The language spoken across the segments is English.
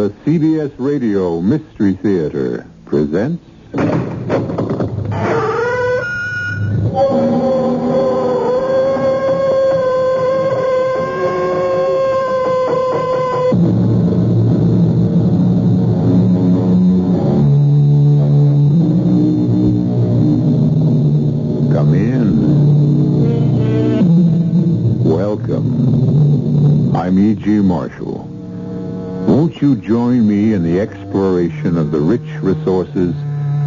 The CBS Radio Mystery Theater presents... Come in. Welcome. I'm E.G. Marshall. Won't you join me in the exploration of the rich resources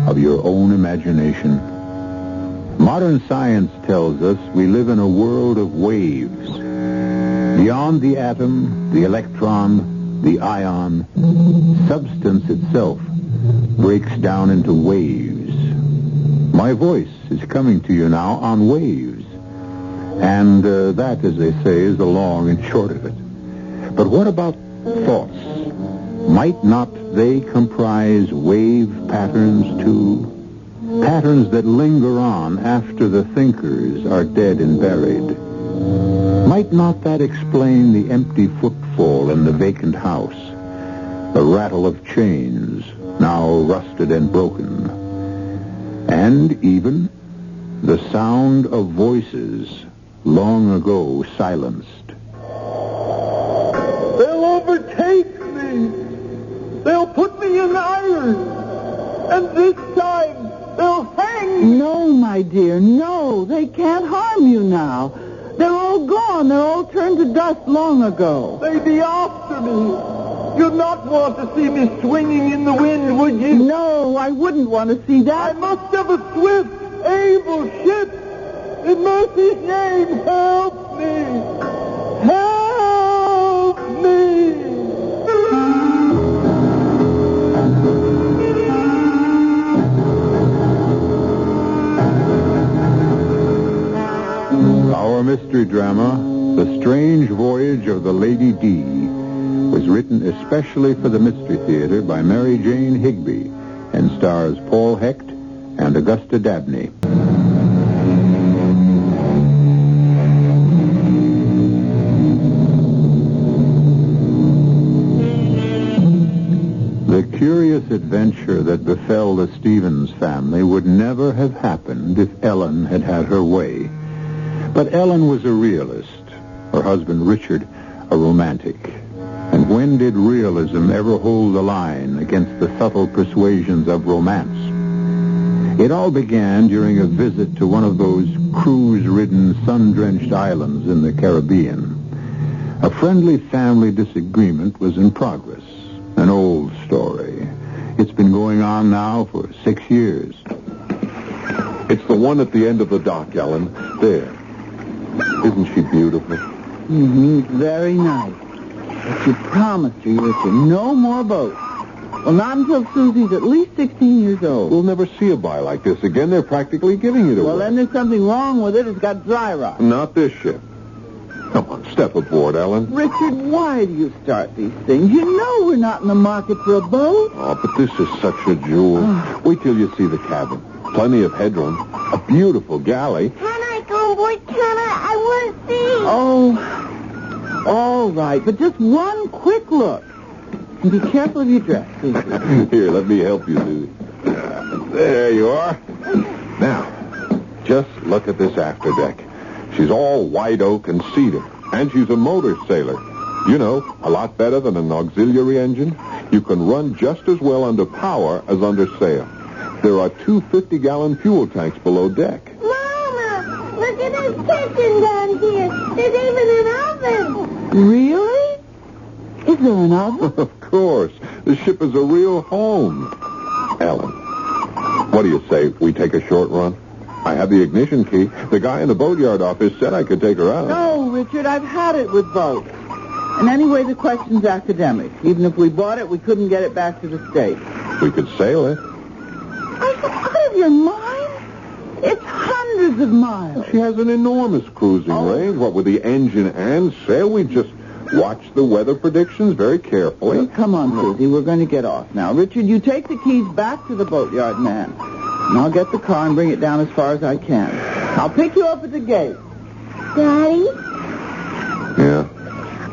of your own imagination? Modern science tells us we live in a world of waves. Beyond the atom, the electron, the ion, substance itself breaks down into waves. My voice is coming to you now on waves. And that, as they say, is the long and short of it. But what about thoughts? Might not they comprise wave patterns, too? Patterns that linger on after the thinkers are dead and buried. Might not that explain the empty footfall in the vacant house? The rattle of chains, now rusted and broken. And even the sound of voices long ago silenced. They'll overtake me. They'll put me in irons. And this time, they'll hang me. No, my dear, no. They can't harm you now. They're all gone. They're all turned to dust long ago. They'd be after me. You'd not want to see me swinging in the wind, would you? No, I wouldn't want to see that. I must have a swift, able ship. In mercy's name, help me. Help me. Our mystery drama, The Strange Voyage of the Lady D, was written especially for the Mystery Theater by Mary Jane Higby and stars Paul Hecht and Augusta Dabney. The curious adventure that befell the Stevens family would never have happened if Ellen had had her way. But Ellen was a realist, her husband Richard a romantic. And when did realism ever hold the line against the subtle persuasions of romance? It all began during a visit to one of those cruise-ridden, sun-drenched islands in the Caribbean. A friendly family disagreement was in progress. An old story. It's been going on now for 6 years. It's the one at the end of the dock, Ellen. There. Isn't she beautiful? Mm-hmm. Very nice. But you promised her, Richard, no more boats. Well, not until Susie's at least 16 years old. We'll never see a buy like this again. They're practically giving it away. Well, then there's something wrong with it. It's got dry rot. Not this ship. Come on, step aboard, Ellen. Richard, why do you start these things? You know we're not in the market for a boat. Oh, but this is such a jewel. Wait till you see the cabin. Plenty of headroom. A beautiful galley. Can I go, boy? Can I want to see. Oh, all right. But just one quick look. And be careful of your dress, Susie. Here, let me help you, Susie. There you are. Now, just look at this afterdeck. She's all white oak and cedar, and she's a motor sailor. You know, a lot better than an auxiliary engine. You can run just as well under power as under sail. There are 2 50-gallon fuel tanks below deck. Mama, look at this kitchen down here. There's even an oven. Really? Is there an oven? Of course. The ship is a real home. Ellen, what do you say if we take a short run? I have the ignition key. The guy in the boatyard office said I could take her out. No, Richard, I've had it with boats. And anyway, the question's academic. Even if we bought it, we couldn't get it back to the States. We could sail it. Are you out of your mind? It's hundreds of miles. She has an enormous cruising range. What, with the engine and sail? We just watch the weather predictions very carefully. Well, come on, Susie. We're going to get off now. Richard, you take the keys back to the boatyard man. And I'll get the car and bring it down as far as I can. I'll pick you up at the gate. Daddy? Yeah?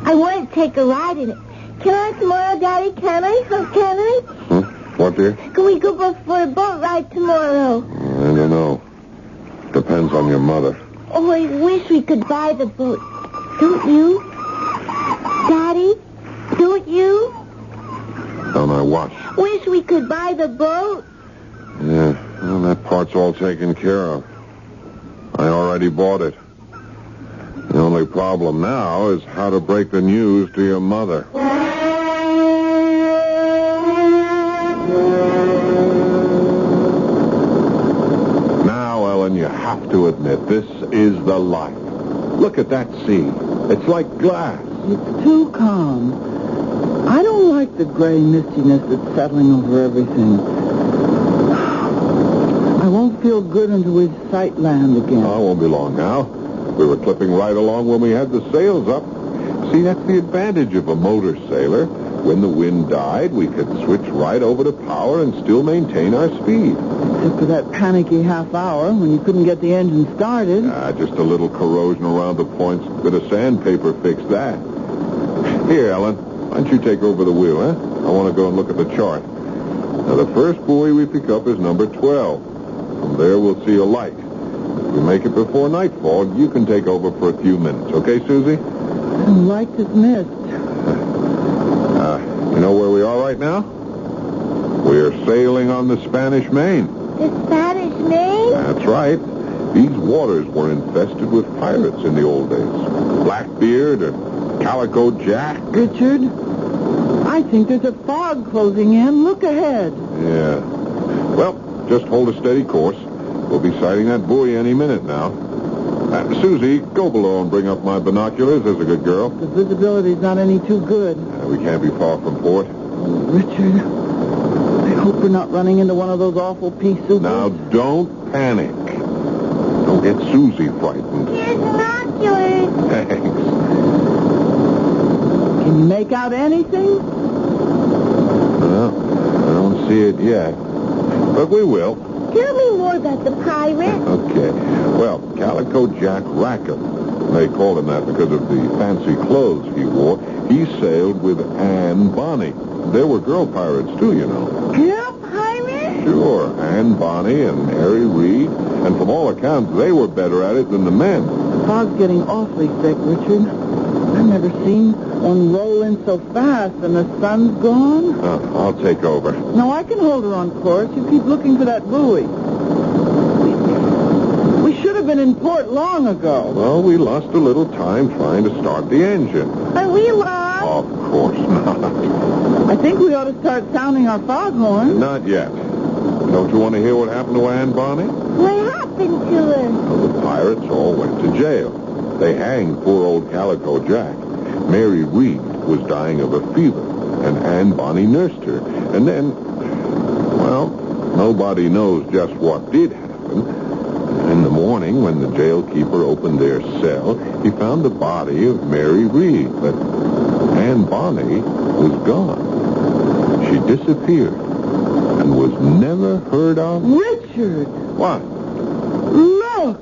I want to take a ride in it. Can Can I tomorrow, Daddy? Can I? Can I? What, dear? Can we go for a boat ride tomorrow? I don't know. Depends on your mother. Oh, I wish we could buy the boat. Don't you? Daddy? Don't you? Don't I what? Wish we could buy the boat. Yeah, well, that part's all taken care of. I already bought it. The only problem now is how to break the news to your mother. Now, Ellen, you have to admit, this is the life. Look at that sea. It's like glass. It's too calm. I don't like the gray mistiness that's settling over everything. I won't feel good until we sight land again. Oh, it won't be long now. We were clipping right along when we had the sails up. See, that's the advantage of a motor sailor. When the wind died, we could switch right over to power and still maintain our speed. Except for that panicky half hour when you couldn't get the engine started. Just a little corrosion around the points. Bit of sandpaper fixed that. Here, Ellen, why don't you take over the wheel, huh? I want to go and look at the chart. Now, the first buoy we pick up is number 12. From there, we'll see a light. If we make it before nightfall, you can take over for a few minutes. Okay, Susie? The light is missed. You know where we are right now? We're sailing on the Spanish Main. The Spanish Main? That's right. These waters were infested with pirates in the old days. Blackbeard and Calico Jack. Richard, I think there's a fog closing in. Look ahead. Yeah. Well, just hold a steady course. We'll be sighting that buoy any minute now. Susie, go below and bring up my binoculars. There's a good girl. The visibility's not any too good. We can't be far from port. Oh, Richard, I hope we're not running into one of those awful pea soup. Now, don't panic. Don't get Susie frightened. Here's binoculars. Thanks. Can you make out anything? Well, I don't see it yet. But we will. Tell me more about the pirate. Okay. Well, Calico Jack Rackham, they called him that because of the fancy clothes he wore, he sailed with Anne Bonny. There were girl pirates, too, you know. Girl pirate? Sure. Anne Bonny and Mary Reed. And from all accounts, they were better at it than the men. The fog's getting awfully thick, Richard. I've never seen one roll in so fast and the sun's gone. I'll take over. No, I can hold her on course. You keep looking for that buoy. We should have been in port long ago. Well, we lost a little time trying to start the engine. Are we lost? Of course not. I think we ought to start sounding our foghorn. Not yet. Don't you want to hear what happened to Anne Bonny? What happened to her? Well, the pirates all went to jail. They hanged poor old Calico Jack. Mary Reed was dying of a fever, and Anne Bonny nursed her. And then, well, nobody knows just what did happen. In the morning, when the jailkeeper opened their cell, he found the body of Mary Reed, but Anne Bonny was gone. She disappeared and was never heard of. Richard! What? Look!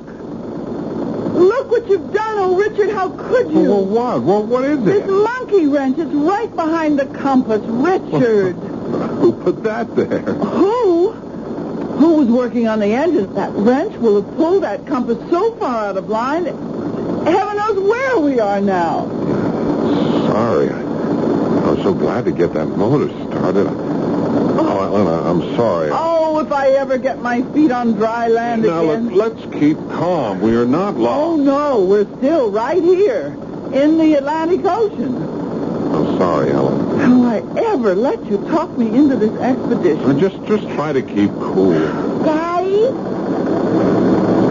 Look what you've done, oh, Richard. How could you? Well, what? Well, what is This it? monkey wrench is right behind the compass. Richard! Who put that there? Who? Who was working on the engine? That wrench will have pulled that compass so far out of line. Heaven knows where we are now. Sorry. I was so glad to get that motor started. Oh, Ellen, I'm sorry. Oh, if I ever get my feet on dry land Now, again. let's keep calm. We are not Oh, lost. no. We're still right here in the Atlantic Ocean. I'm sorry, Ellen. How I ever let you talk me into this expedition? Just try to keep cool. Daddy?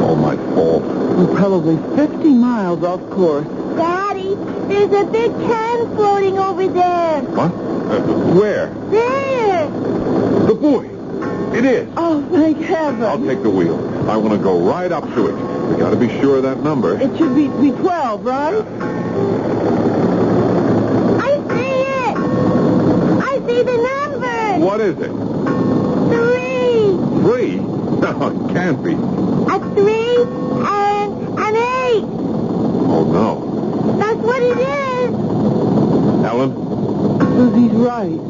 All my fault. We're probably 50 miles off course. Daddy, there's a big can floating over there. What? Where? There. The buoy. It is. Oh, thank heaven. I'll take the wheel. I want to go right up to it. We got to be sure of that number. It should be 12, right? I see it. I see the number. What is it? 3. 3? No, it can't be. A 3 and an 8. Oh, no. That's what it is. Ellen, Susie's right.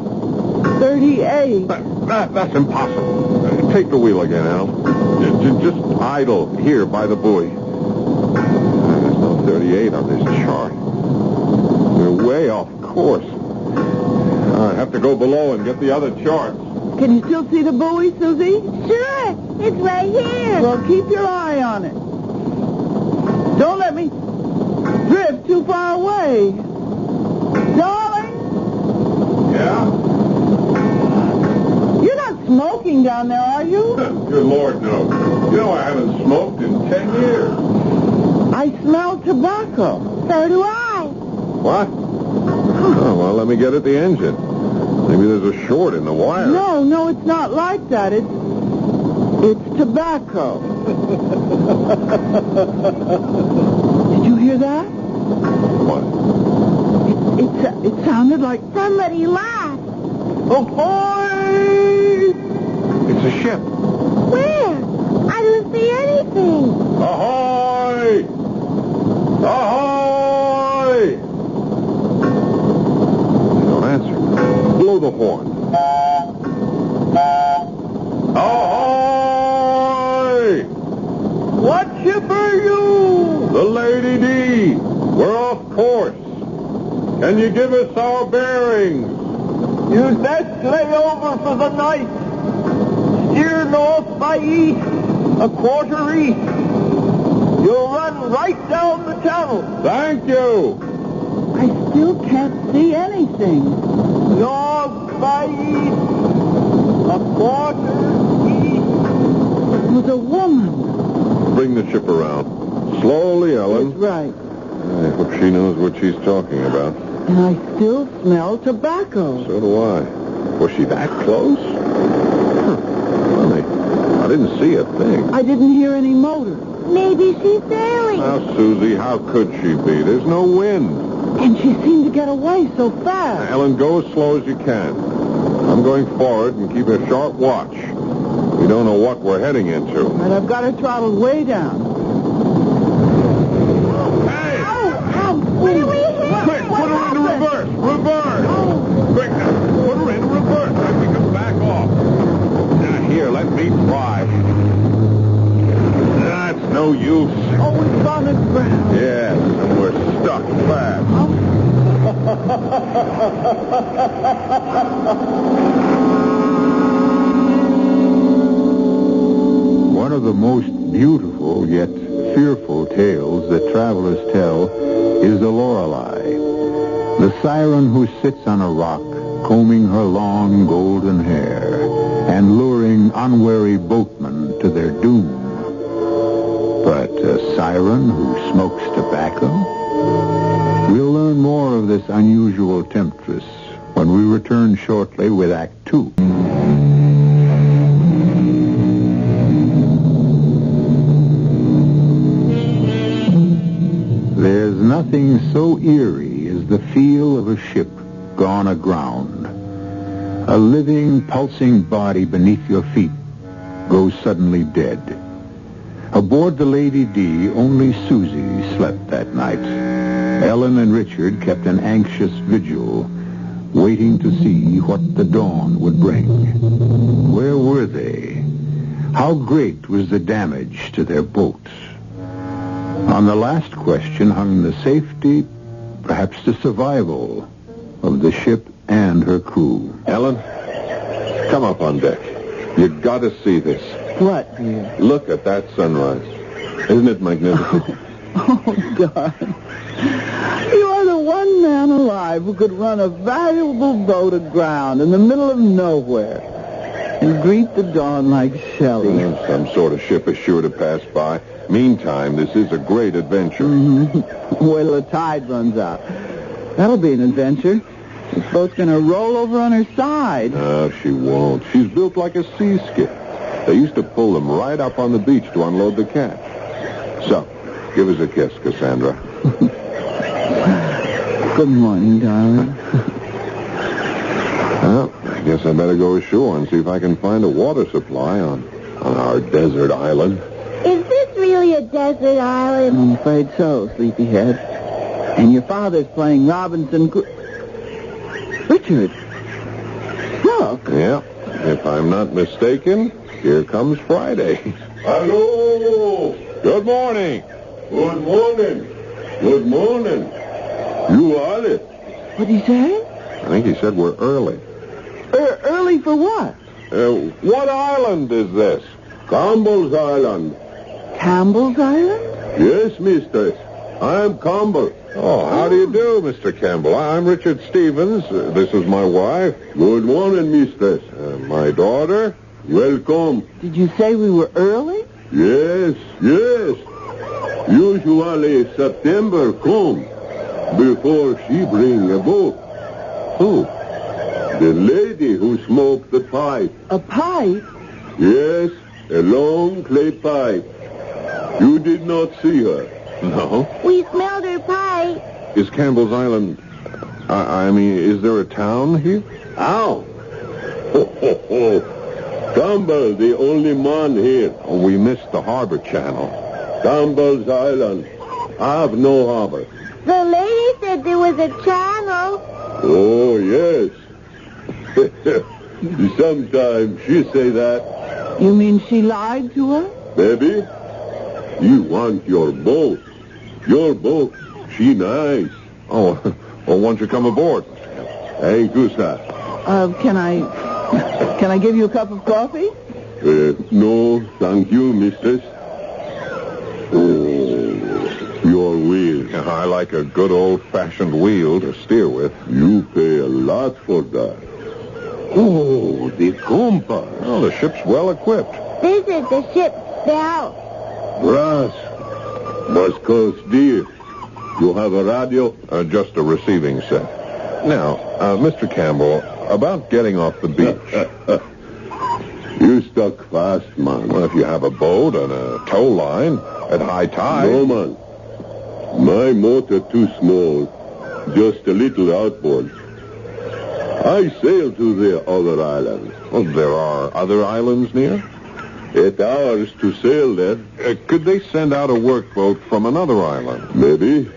38. That's impossible. Take the wheel again, Al. Just idle here by the buoy. There's no 38 on this chart. We're way off course. I have to go below and get the other charts. Can you still see the buoy, Susie? Sure, it's right here. Well, keep your eye on it. Don't let me drift too far away. Darling, Yeah? you're not smoking down there, are you? Good Lord, no. You know I haven't smoked in 10 years. I smell tobacco. So do I. What? Oh, well, let me get at the engine. Maybe there's a short in the wire. No, it's not like that. It's tobacco. Did you hear that? What? It sounded like Somebody laughed. ahoy! It's a ship. Where? I don't see anything. Ahoy! Ahoy! They don't answer. Blow the horn. Ahoy! What ship are you? The Lady D. We're off course. Can you give us our bearings? You'd best lay over for the night. Steer north by east, a quarter east. You'll run right down the channel. Thank you. I still can't see anything. North by east, a quarter east. It was a woman. Bring the ship around. Slowly, Ellen. That's right. I hope she knows what she's talking about. And I still smell tobacco. So do I. Was she that close? Funny. I didn't see a thing. I didn't hear any motor. Maybe she's sailing. Now, Susie, how could she be? There's no wind. And she seemed to get away so fast. Ellen, go as slow as you can. I'm going forward and keep a sharp watch. We don't know what we're heading into. And I've got her throttled way down. Hey! What do we hear? Quick, put her into reverse. Reverse. Quick, put her into reverse. Then we can back off. Now, here, let me try. That's no use. Oh, we've gone aground. Yes, and we're stuck fast. One of the most beautiful yet fearful tales that travelers tell is the Lorelei, the siren who sits on a rock, combing her long golden hair and luring unwary boatmen to their doom. But a siren who smokes tobacco? We'll learn more of this unusual temptress when we return shortly with Act 2. There's nothing so eerie as the feel of a ship gone aground. A living, pulsing body beneath your feet goes suddenly dead. Aboard the Lady D, only Susie slept that night. Ellen and Richard kept an anxious vigil, waiting to see what the dawn would bring. Where were they? How great was the damage to their boats? On the last question hung the safety, perhaps the survival, of the ship and her crew. Ellen, come up on deck. You've got to see this. What, dear? Look at that sunrise. Isn't it magnificent? Oh, darling. You are the one man alive who could run a valuable boat aground in the middle of nowhere and greet the dawn like Shelley. Some sort of ship is sure to pass by. Meantime, this is a great adventure. Mm-hmm. Wait till the tide runs out. That'll be an adventure. This boat's going to roll over on her side. No, she won't. She's built like a sea skiff. They used to pull them right up on the beach to unload the catch. So, give us a kiss, Cassandra. Good morning, darling. Well, I guess I better go ashore and see if I can find a water supply on our desert island. Is this really a desert island? I'm afraid so, sleepyhead. And your father's playing Robinson Richard, look. Yeah, if I'm not mistaken, here comes Friday. Hello. Good morning. Good morning. Good morning. You Alice? What'd he say? I think he said we're early. Early for what? What island is this? Campbell's Island. Campbell's Island? Yes, mistress. I'm Campbell. Oh, how do you do, Mr. Campbell? I'm Richard Stevens. This is my wife. Good morning, mistress. My daughter. Welcome. Did you say we were early? Yes, yes. Usually September come before she bring a boat. Who? The lady who smoked the pipe. A pipe? Yes, a long clay pipe. You did not see her. No. We smelled her pie. Is Campbell's Island... I mean, is there a town here? How? Ho, ho, ho. Campbell, the only man here. Oh, we missed the harbor channel. Campbell's Island. Have no harbor. The lady said there was a channel. Oh, yes. Sometimes she say that. You mean she lied to us? Baby, you want your boat. Your boat, she nice. Oh, well, why don't you come aboard? Thank you, sir. Can I give you a cup of coffee? No, thank you, mistress. Oh, your wheel. I like a good old-fashioned wheel to steer with. You pay a lot for that. Oh, the compass. Well, the ship's well equipped. This is the ship's bell. Brass. Must cost dear. You have a radio? Just a receiving set. Now, Mr. Campbell, about getting off the beach. You stuck fast, man. Well, if you have a boat and a tow line at high tide... No, man. My motor too small. Just a little outboard. I sail to the other islands. Well, there are other islands near? 8 hours to sail there. Could they send out a workboat from another island? Maybe.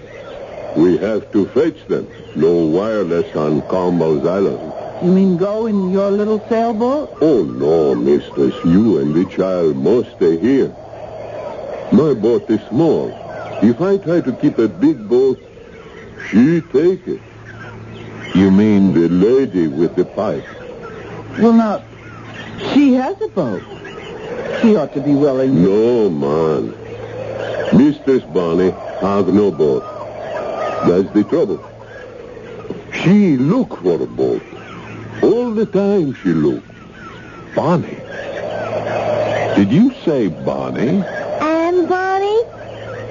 We have to fetch them. No wireless on Campbell's Island. You mean go in your little sailboat? Oh, no, mistress. You and the child must stay here. My boat is small. If I try to keep a big boat, she take it. You mean... The lady with the pipe. Well, now, she has a boat. She ought to be willing. No, man. Mistress Bonnie have no boat. That's the trouble. She look for a boat. All the time she look. Bonnie. Did you say Bonnie? And Bonnie?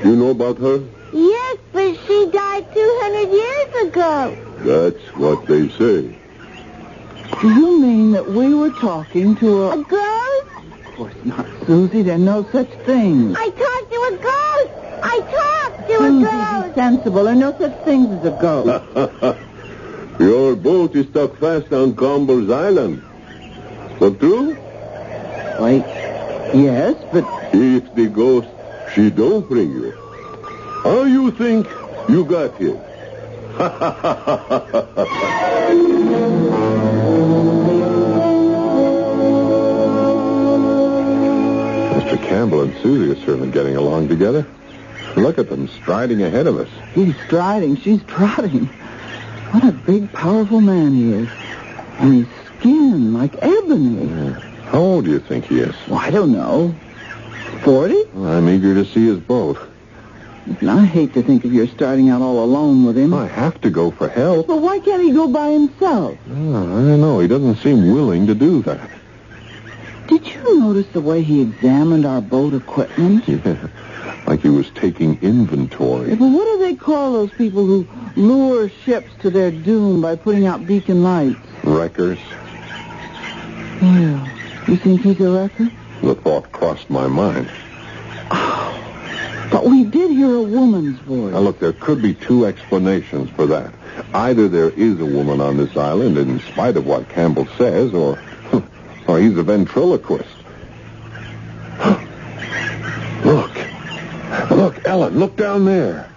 You know about her? Yes, but she died 200 years ago. That's what they say. Do you mean that we were talking to A ghost? Of course not, Susie. There's no such thing. I talked to a ghost. I talked to a Susie, be ghost. sensible. There are no such things as a ghost. Your boat is stuck fast on Campbell's Island. What true? Wait. Yes, but... If the ghost, she don't bring you. How you think you got here? Mr. Campbell and Susie are certainly getting along together. Look at them striding ahead of us. He's striding. She's trotting. What a big, powerful man he is. And his skin like ebony. How old do you think he is? Well, I don't know. 40? Well, I'm eager to see his boat. And I hate to think of you're starting out all alone with him. I have to go for help. But why can't he go by himself? Oh, I don't know. He doesn't seem willing to do that. Did you notice the way he examined our boat equipment? Yeah, like he was taking inventory. Yeah, but what do they call those people who lure ships to their doom by putting out beacon lights? Wreckers. Yeah. You think he's a wrecker? The thought crossed my mind. But we did hear a woman's voice. Now, look, there could be two explanations for that. Either there is a woman on this island, in spite of what Campbell says, or he's a ventriloquist. Look, Ellen, look down there.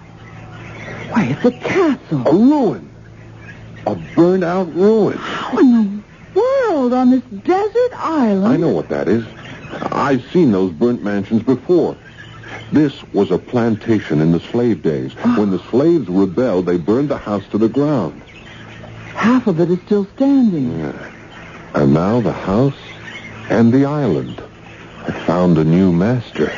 Why, it's a castle. A ruin. A burned-out ruin. How in the world on this desert island? I know what that is. I've seen those burnt mansions before. This was a plantation in the slave days. When the slaves rebelled, they burned the house to the ground. Half of it is still standing. Yeah. And now the house and the island have found a new master.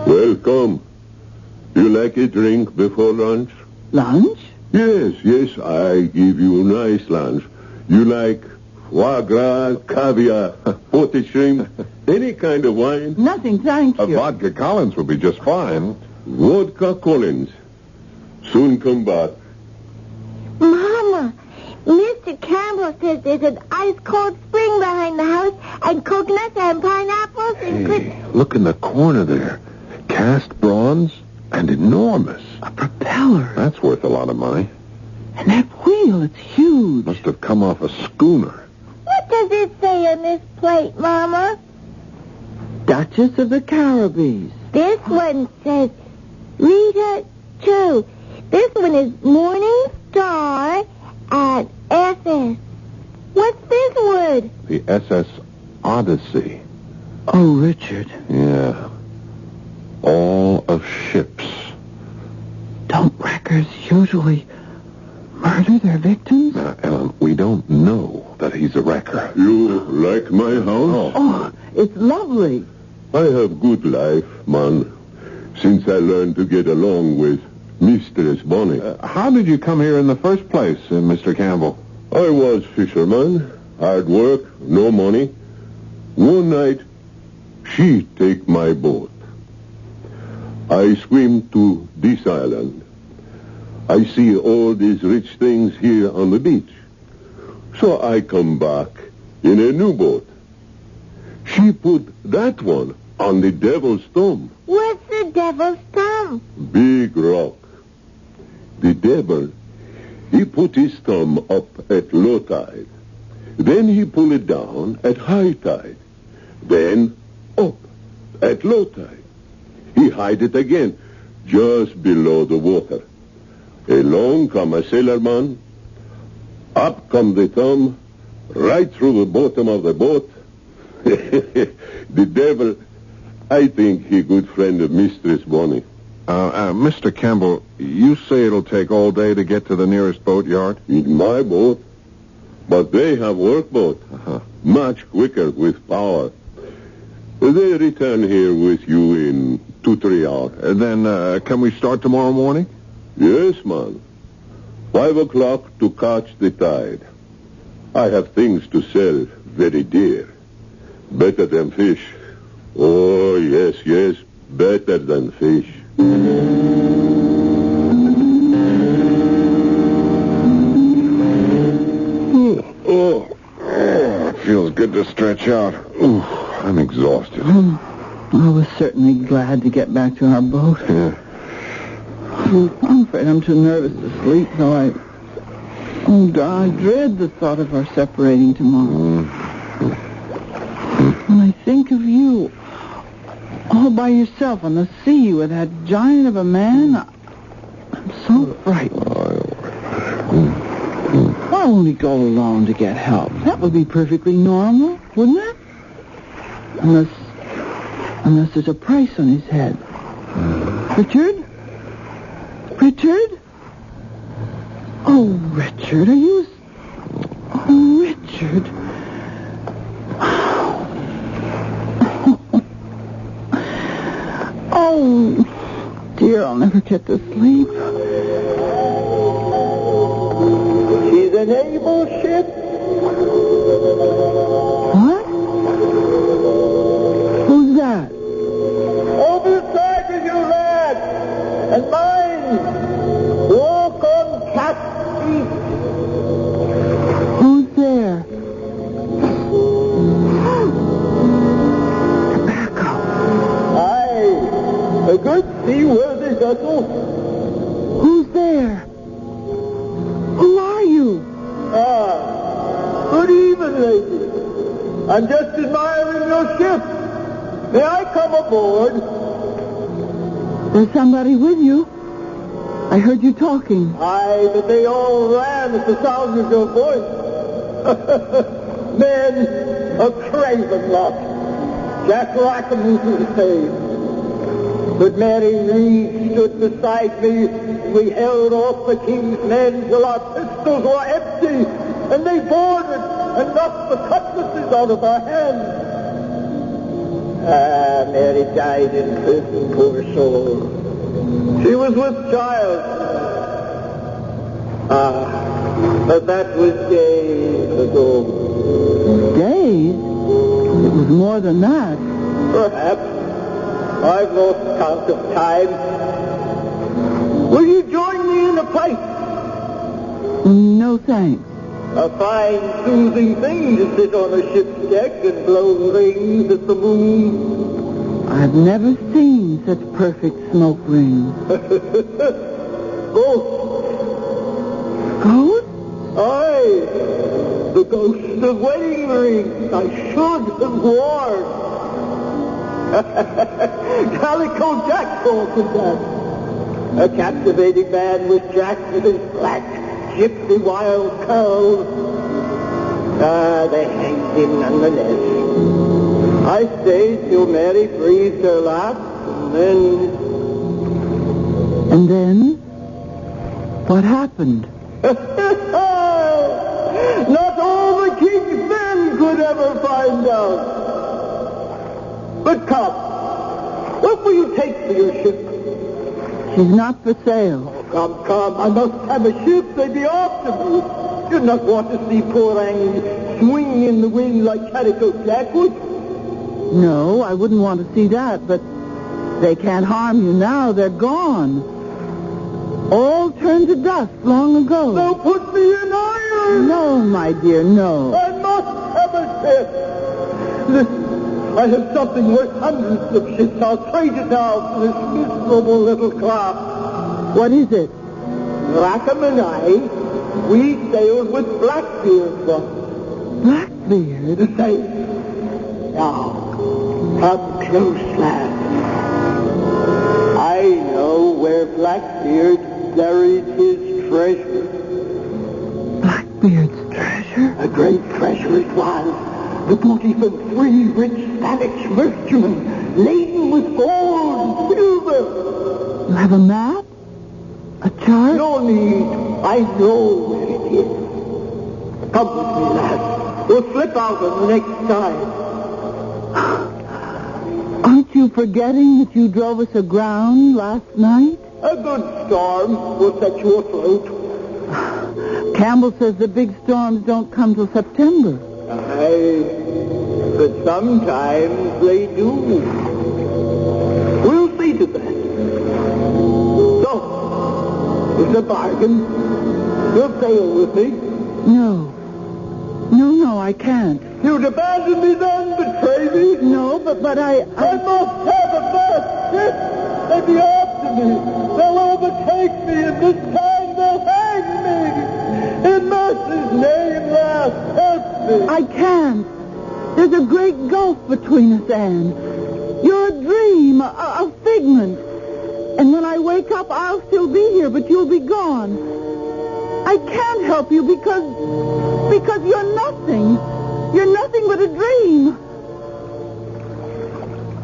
Welcome. You like a drink before lunch? Lunch? Yes, I give you nice lunch. You like foie gras, caviar, potted shrimp, any kind of wine? Nothing, thank A you. vodka Collins would be just fine. Vodka Collins. Soon come back. Mama, Mr. Campbell says there's an ice-cold spring behind the house and coconuts and pineapples and Hey, look in the corner there. Cast bronze and enormous. A propeller. That's worth a lot of money. And that wheel, it's huge. Must have come off a schooner. What does it say on this plate, Mama? Duchess of the Caribbees. This one says Rita 2. This one is Morning Star at SS. What's this word? The SS Odyssey. Oh, Richard, Yeah. All of ships. don't wreckers usually murder their victims? Now, Ellen, we don't know that he's a wrecker. You like my house? Oh, it's lovely. I have good life, man, since I learned to get along with Mistress Bonnie. How did you come here in the first place, Mr. Campbell? I was fisherman, hard work, no money. One night, she take my boat. I swim to this island. I see all these rich things here on the beach. So I come back in a new boat. She put that one on the devil's thumb. What's the devil's thumb? Big rock. The devil, he put his thumb up at low tide. Then he pull it down at high tide. Then up at low tide. He hide it again, just below the water. Along come a sailorman. Up come the thumb, right through the bottom of the boat. The devil, I think he good friend of Mistress Bonnie. Mr. Campbell, you say it'll take all day to get to the nearest boatyard? In my boat. But they have workboat. Much quicker with power. They return here with you in 2-3 hours. Then, can we start tomorrow morning? Yes, man. 5 o'clock to catch the tide. I have things to sell very dear. Better than fish. Oh, yes, better than fish. It feels good to stretch out. Ooh, I'm exhausted. I was certainly glad to get back to our boat. Yeah. I'm afraid I'm too nervous to sleep, though I dread the thought of our separating tomorrow. When I think of you, all by yourself on the sea with that giant of a man, I'm so frightened. Why won't he go alone to get help? That would be perfectly normal, wouldn't it? Unless there's a price on his head. Richard? Richard? Oh, Richard, are you... Oh, Richard. Oh, dear, I'll never get to sleep. She's a naval ship. What? Who's that? Overside with you, lad. And mind, walk on cat's feet. Who's there? Tobacco. Aye, a good seaworthy vessel. Who's there? Who are you? Good evening, lady. I'm just admiring your ship. May I come aboard? There's somebody with you. I heard you talking. Aye, but they all ran at the sound of your voice. Men, a craven lot. Jack Rackham was his name. But Mary Reed stood beside me. We held off the king's men till our pistols were empty, and they boarded and knocked the cutlasses out of our hands. Mary died in prison, poor soul. She was with child. But that was days ago. Days? It was more than that. Perhaps. I've lost count of time. Will you join me in a pipe? No thanks. A fine, soothing thing to sit on a ship's deck and blow rings at the moon. I've never seen such perfect smoke rings. Ghost. Ghost? Aye. The ghost of wedding rings I should have worn. Calico Jack calls him that. A captivating man was Jack with his black, gypsy wild curls. They hanged him nonetheless. I stayed till Mary breathed her last, And then? What happened? Not all the king's men could ever find out. But come, what will you take for your ship? She's not for sale. Oh, come, I must have a ship. They'd be after me. You'd not want to see poor Annie swing in the wind like Calico Jack would. No, I wouldn't want to see that, but they can't harm you now. They're gone. All turned to dust long ago. They'll put me in iron. No, my dear, no. I must have a ship. Listen, I have something worth hundreds of ships. I'll trade it now for this miserable little craft. What is it? Rackham and I, we sailed with Blackbeard once. Blackbeard? The same. Now, come close, lad. I know where Blackbeard buried his treasure. Blackbeard's treasure? A great treasure it was. The booty from 3 rich Spanish merchantmen, laden with gold and silver. You have a map? A chart? No need. I know where it is. Come with me, lad. We'll slip out on the next side. Aren't you forgetting that you drove us aground last night? A good storm will set you afloat. Campbell says the big storms don't come till September. Aye, but sometimes they do. We'll see to that. So, it's a bargain. You'll sail with me. No, I can't. You'd abandon me then, betray me? No, but I must have a fast ship. They'll be after me. They'll overtake me, and this time they'll hang me. In mercy's name, lad, help me. I can't. There's a great gulf between us, Anne. You're a dream, a figment. And when I wake up, I'll still be here, but you'll be gone. I can't help you because you're nothing. You're nothing but a dream.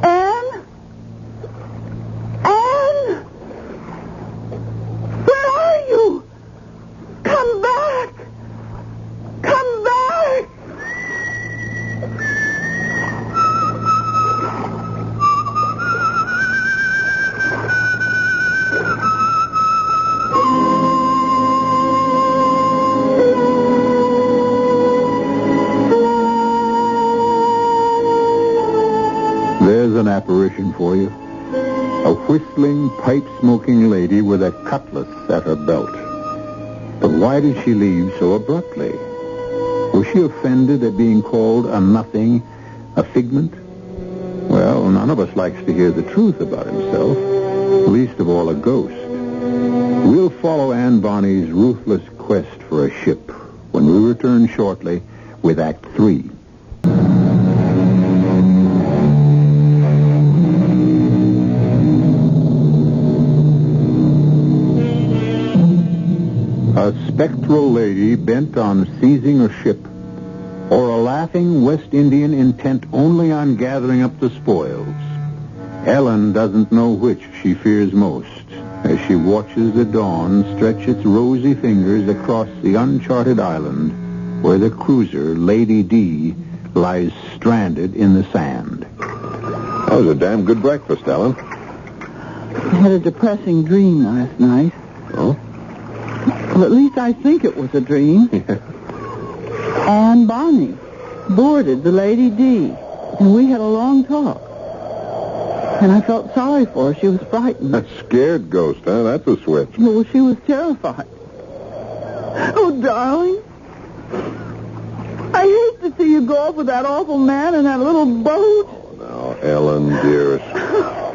Anne? Anne? Where are you? Come back! Come back! There's an apparition for you. A whistling, pipe-smoking lady with a cutlass at her belt. But why did she leave so abruptly? Was she offended at being called a nothing, a figment? Well, none of us likes to hear the truth about himself, least of all a ghost. We'll follow Anne Bonny's ruthless quest for a ship when we return shortly with Act 3. A spectral lady bent on seizing a ship, or a laughing West Indian intent only on gathering up the spoils. Ellen doesn't know which she fears most as she watches the dawn stretch its rosy fingers across the uncharted island where the cruiser, Lady D, lies stranded in the sand. That was a damn good breakfast, Ellen. I had a depressing dream last night. Oh? Well, at least I think it was a dream. And Bonnie boarded the Lady D, and we had a long talk. And I felt sorry for her. She was frightened. That scared ghost, huh? That's a switch. Well, she was terrified. Oh, darling. I hate to see you go off with that awful man in that little boat. Oh, now, Ellen, dearest,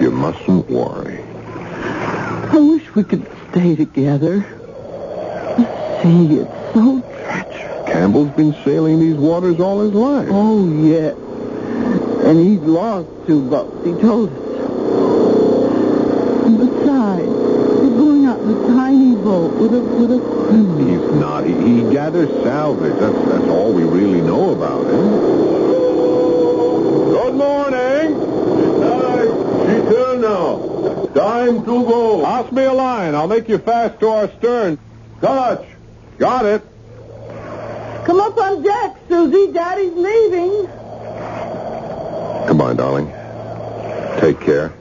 you mustn't worry. I wish we could stay together. The sea, it's so treacherous. Campbell's been sailing these waters all his life. Oh, yes. And he's lost 2 boats. He told us. And besides, you're going out in a tiny boat with a criminal. He's not. He gathers salvage. That's all we really know about him. Good morning. It's turn now. Time to go. Pass me a line. I'll make you fast to our stern. Touch. Got it. Come up on deck, Susie. Daddy's leaving. Come on, darling. Take care.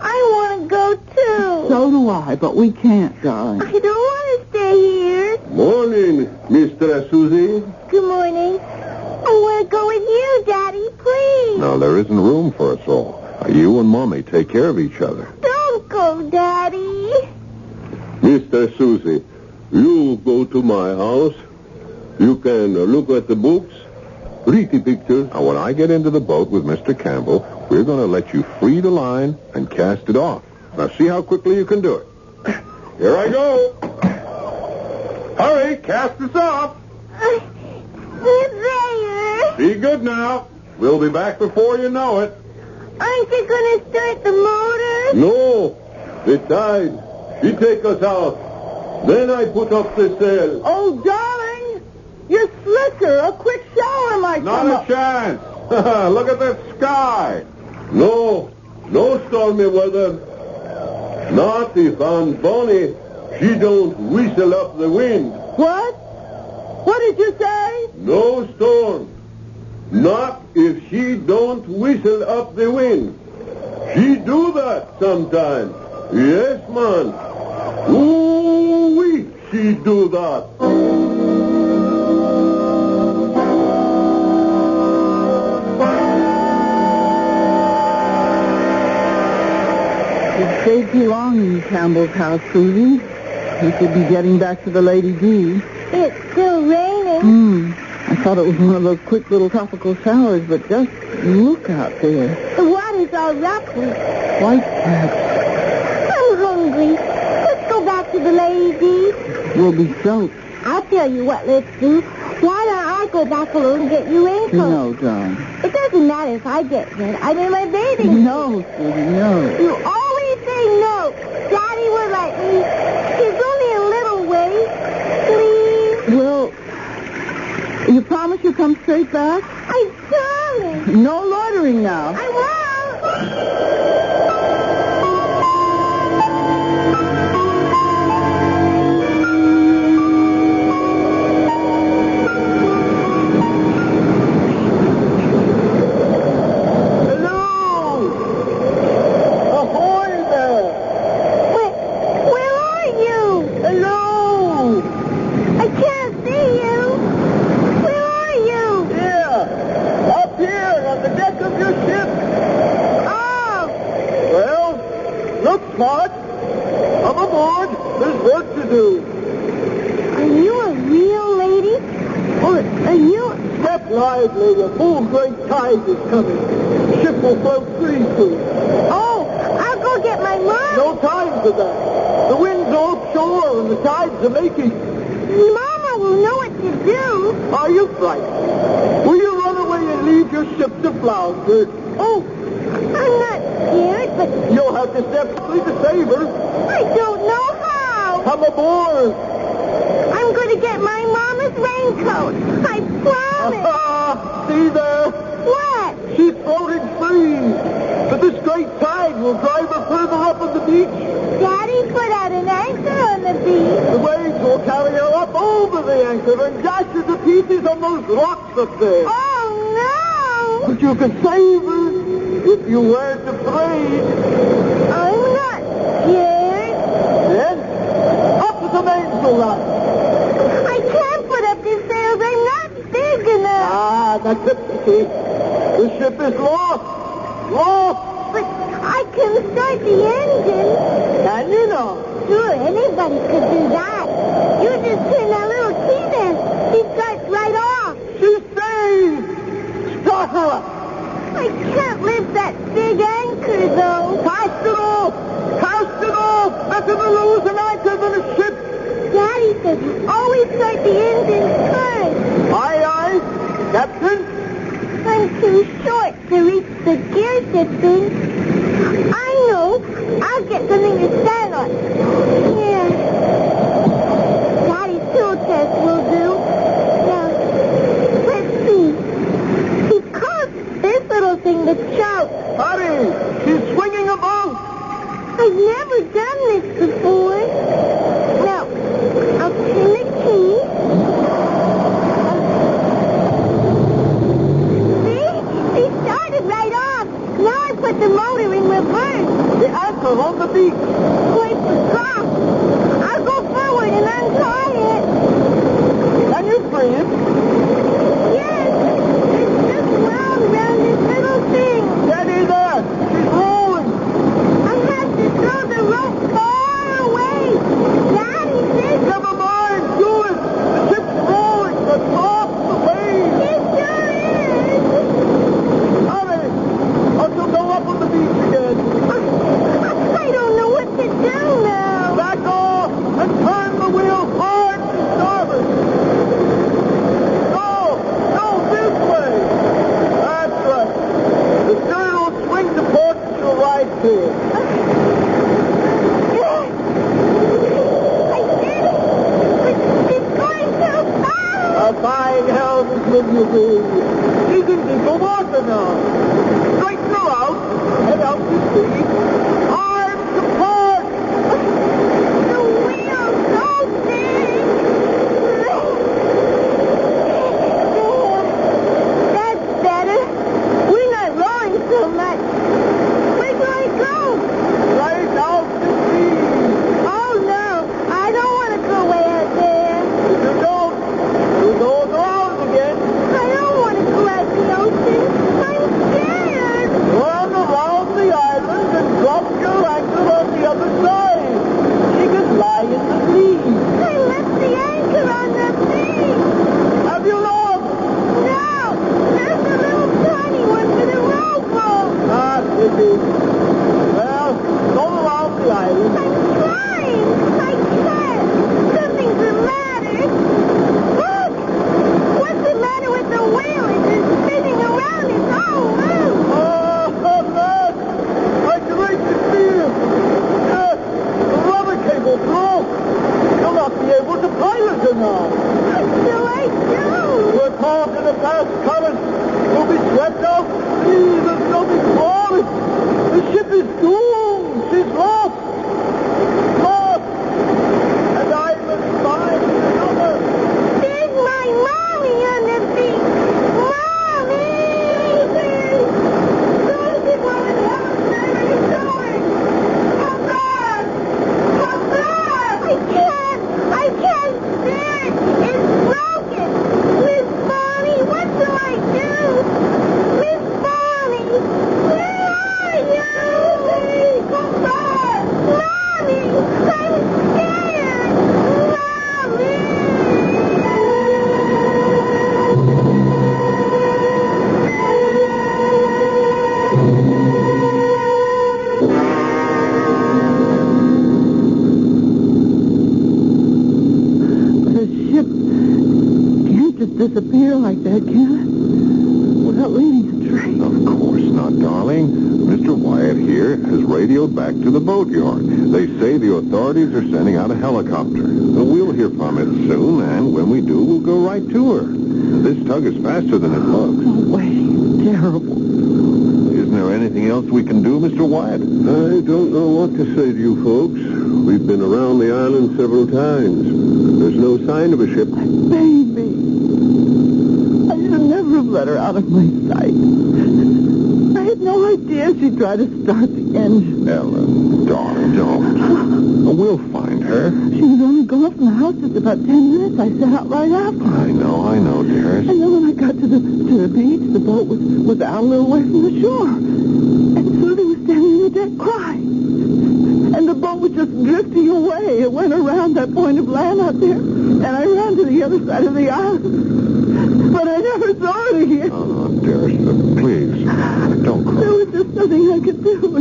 I want to go, too. So do I, but we can't, darling. I don't want to stay here. Morning, Mr. Susie. Good morning. I want to go with you, Daddy, please. No, there isn't room for us all. You and Mommy take care of each other. Don't go, Daddy. Mr. Susie, you go to my house. You can look at the books, read the pictures. Now, when I get into the boat with Mr. Campbell, we're going to let you free the line and cast it off. Now, see how quickly you can do it. Here I go. Hurry, cast us off. There. Be good now. We'll be back before you know it. Aren't you going to start the motor? No, the tide. She take us out. Then I put up the sail. Oh, darling, you're slicker. A quick shower might Not come a up. chance. Look at that sky. No stormy weather. Not if Aunt Bonnie, she don't whistle up the wind. What? What did you say? No storm. Not if she don't whistle up the wind. She do that sometimes. Yes, man. Ooh-wee, she do that. You've stayed too long in Campbell's house, Susie. You should be getting back to the Lady D. It's still raining. I thought it was one of those quick little tropical showers, but just look out there. The water's all rocky. White caps. I'm hungry. Let's go back to the Lady. We'll be soaked. I'll tell you what let's do. Why don't I go back alone and get you raincoat? No, darling. It doesn't matter if I get wet. I'm in my bathing suit. No, Susie, no. You always say no. Daddy will let me. It's only a little way. Please. Well, you promise you'll come straight back? I promise. No loitering now. I won't. Lively, a full great tide is coming. Ship will float free soon. Oh, I'll go get my mom. No time for that. The wind's offshore and the tides are making. Mama will know what to do. Are you frightened? Will you run away and leave your ship to flounder? Oh, I'm not scared, but You'll have to step quickly to save her. I don't know how. Come aboard. I'm to get my mama's raincoat. I promise. See there? What? She's floating free. But this great tide will drive her further up on the beach. Daddy put out an anchor on the beach. The waves will carry her up over the anchor and dash her to pieces on those rocks up there. Oh, But you could save her if you weren't afraid. no. I'm not scared. Then, up to the mainsail line. I can't put up these sails. I'm not big enough. Ah, that's it, Vicky. The ship is lost. Lost. But I can start the engine. Can you now? Sure, anybody could do that. You just turn that little key there. She starts right off. She's saved. Start her up. I can't lift that big anchor, though. Cast it off. Cast it off. Better to lose an anchor than a ship. Daddy says you always start the engine first. Aye, aye. Captain? I'm too short to reach the gear shifting. I know. I'll get something to stand on. Here. Daddy's tool test will do. Now, let's see. He calls this little thing the choke. Hurry. She's swinging about. I've never done this before. Now, I'll turn the key. See? She started right off. Now I put the motor in reverse. The anchor on the beach. Wait for drop. I'll go forward and untie it. Can you free it? Yes. It's just wound around this little thing. Steady there. She's rolling. I have to throw the rope far away. Daddy says Never mind. Do it. The ship's rolling. But off the waves. it sure is. Hurry. Or she'll go up on the beach again. I don't know what to do now. Back off and turn the wheel hard to starboard. No, this way. That's right. The stern will swing to port and she'll ride to it. I did it. But it's going too fast. A fine helmsman you be. She's in deeper water now. Straighten her out. Head out to sea. Arms to port. The wheel's so big. That's better. We're not rolling so much. Where do I go? Right out to sea. Oh, no. I don't want to go way out there. If you don't, you'll go around again. I don't want to go out the ocean. I'm scared. Run around the island and drop your anchor on the other side. She can lie in the sea. I left the anchor on the beach. Have you lost? No, there's a little tiny one for the rowboat. Ah, pity. Well, go around the island. I'm trying. I can't. Something's the matter. Look! What's the matter with the wheel? It's just spinning around. It's all loose. Oh, man! I can reach the steer. Yes, the rubber cable broke. You'll not be able to pilot her now. What shall I do? We're caught in a fast current. We'll be swept out to sea. There's nothing for it. The ship is doomed. She's lost. Lost. And I must find another. There's my mommy on the beach. Mommy! Those people in the outside are going. Come back! Come back! I can't steer it. It's broken. Miss Bonnie, what shall I do? Miss Bonnie, where are you? Come back! Mommy, I'm scared. Mommy! The ship can't just disappear like that, can it? Without leaving a trace. Of course not, darling. Mr. Wyatt here has radioed back to the boatyard. They say the authorities are sending out a helicopter. We'll hear from it soon, and when we do, we'll go right to her. This tug is faster than it looks. No way. Terrible. Isn't there anything else we can do, Mr. Wyatt? I don't know what to say to you folks. We've been around the island several times. There's no sign of a ship. Baby. I should never have let her out of my sight. I had no idea she'd try to start the engine. Ellen, darling, don't. We'll find her. She was only gone from the house just about 10 minutes. I set out right after her. I know, dearest. And then when I got to the beach, the boat was out a little way from the shore. And Susie was standing on the deck crying. And the boat was just drifting away. It went around that point of land out there. And I ran to the other side of the island. But I never saw it again. Oh, dearest, please, don't cry. There was just nothing I could do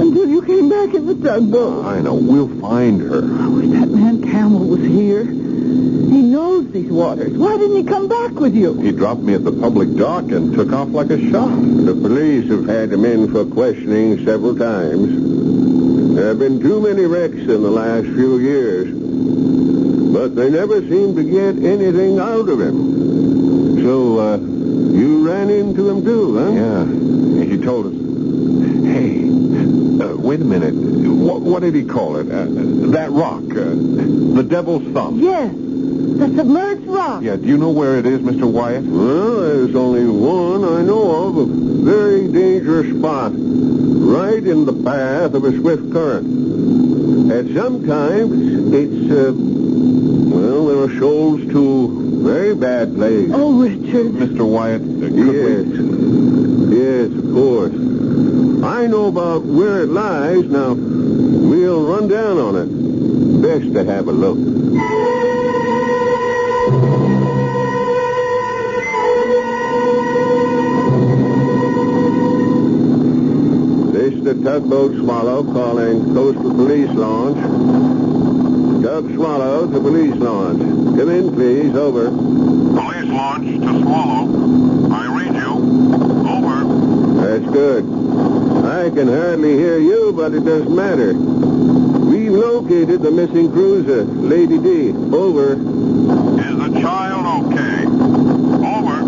until you came back in the tugboat. I know. We'll find her. I wish that man Camel was here. He knows these waters. Why didn't he come back with you? He dropped me at the public dock and took off like a shot. The police have had him in for questioning several times. There have been too many wrecks in the last few years. But they never seem to get anything out of him. So, you ran into him too, huh? Yeah. He told us. Hey, wait a minute. What did he call it? That rock. The Devil's Thumb. Yes. The submerged rock. Yeah, do you know where it is, Mr. Wyatt? Well, there's only one I know of, a very dangerous spot, right in the path of a swift current. And sometimes it's, there are shoals to very bad place. Oh, Richard. Mr. Wyatt, Yes, of course. I know about where it lies. Now, we'll run down on it. Best to have a look. This is the tugboat Swallow calling Coastal Police Launch. Tug Swallow to Police Launch. Come in, please. Over. Police launch to Swallow. I read you. Over. That's good. I can hardly hear you, but it doesn't matter. We've located the missing cruiser, Lady D. Over. Is the child okay? Over.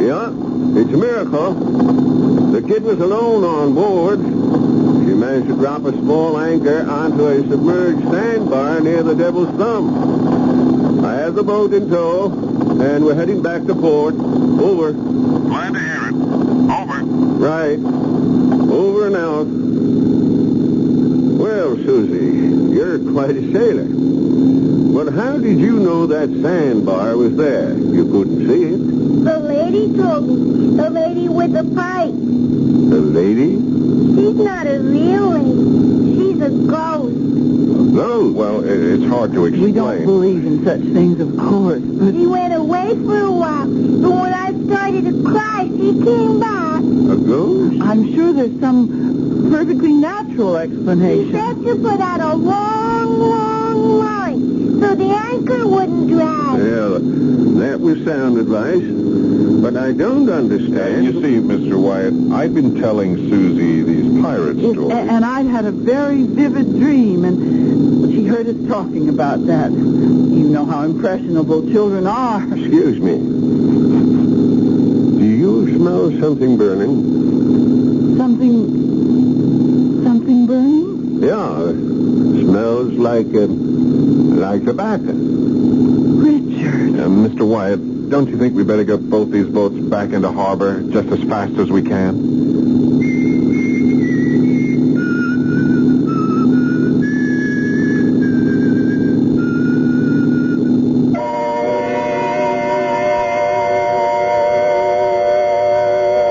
Yeah, it's a miracle. The kid was alone on board. She managed to drop a small anchor onto a submerged sandbar near the Devil's Thumb. I have the boat in tow, and we're heading back to port. Over. Glad to hear it. Over. Right. Over and out. Well, Susie, you're quite a sailor. But how did you know that sandbar was there? You couldn't see it. The lady told me. The lady with the pipe. The lady? She's not a real lady. She's a ghost. No. Well, it's hard to explain. We don't believe in such things, of course, but... She went away for a while, but when I started to cry, she came back. A ghost? I'm sure there's some perfectly natural She explanation. said to put out a long, long line so the anchor wouldn't drag. Well, that was sound advice. But I don't understand. You see, Mr. Wyatt, I've been telling Susie these pirate stories. And I'd had a very vivid dream, and she heard us talking about that. You know how impressionable children are. Excuse me. Do you smell something burning? Something burning? Yeah. Smells like tobacco. Richard. Mr. Wyatt, don't you think we better get both these boats back into harbor just as fast as we can?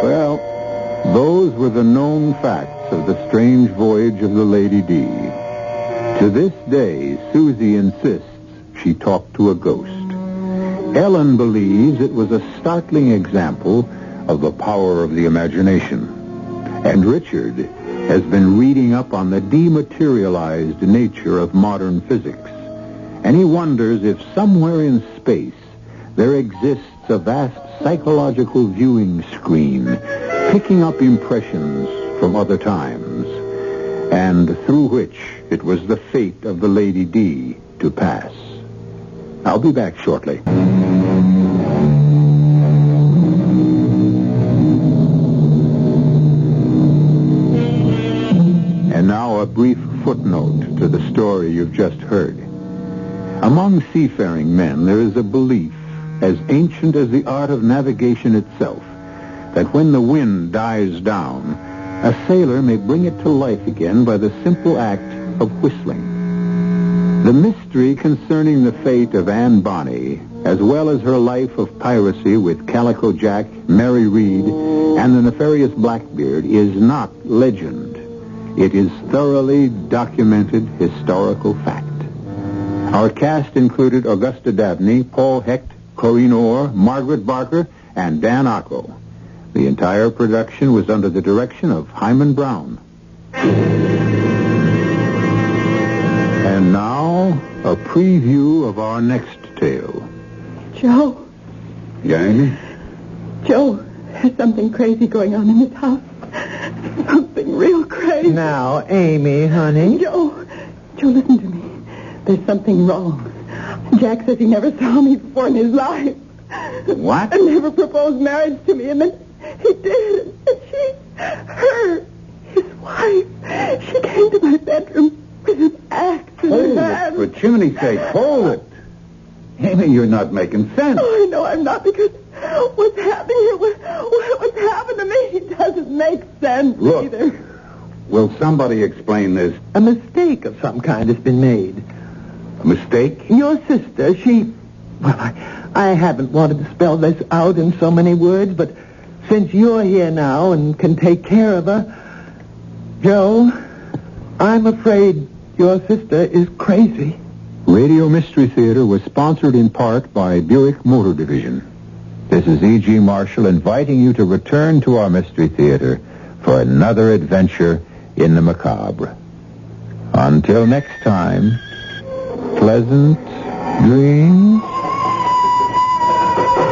Well, those were the known facts of the strange voyage of the Lady D. To this day, Susie insists she talked to a ghost. Ellen believes it was a startling example of the power of the imagination. And Richard has been reading up on the dematerialized nature of modern physics. And he wonders if somewhere in space there exists a vast psychological viewing screen picking up impressions from other times. and through which it was the fate of the Lady D to pass. I'll be back shortly. And now a brief footnote to the story you've just heard. Among seafaring men, there is a belief, as ancient as the art of navigation itself, that when the wind dies down, a sailor may bring it to life again by the simple act of whistling. The mystery concerning the fate of Anne Bonny, as well as her life of piracy with Calico Jack, Mary Read, and the nefarious Blackbeard, is not legend. It is thoroughly documented historical fact. Our cast included Augusta Dabney, Paul Hecht, Corinne Orr, Margaret Barker, and Dan Ocko. The entire production was under the direction of Hyman Brown. And now, a preview of our next tale. Joe. Yeah, Amy? Joe, there's something crazy going on in this house. Something real crazy. Now, Amy, honey. Joe, listen to me. There's something wrong. Jack says he never saw me before in his life. What? And never proposed marriage to me, and then he did. And his wife, she came to my bedroom with an axe in her hand. For chimney's sake, hold it. Amy, you're not making sense. Oh, I know I'm not, because what's happening here, what's happened to me doesn't make sense either. Will somebody explain this? A mistake of some kind has been made. A mistake? Your sister, well, I haven't wanted to spell this out in so many words, but since you're here now and can take care of her, Joe, I'm afraid your sister is crazy. Radio Mystery Theater was sponsored in part by Buick Motor Division. This is E.G. Marshall inviting you to return to our Mystery Theater for another adventure in the macabre. Until next time, pleasant dreams.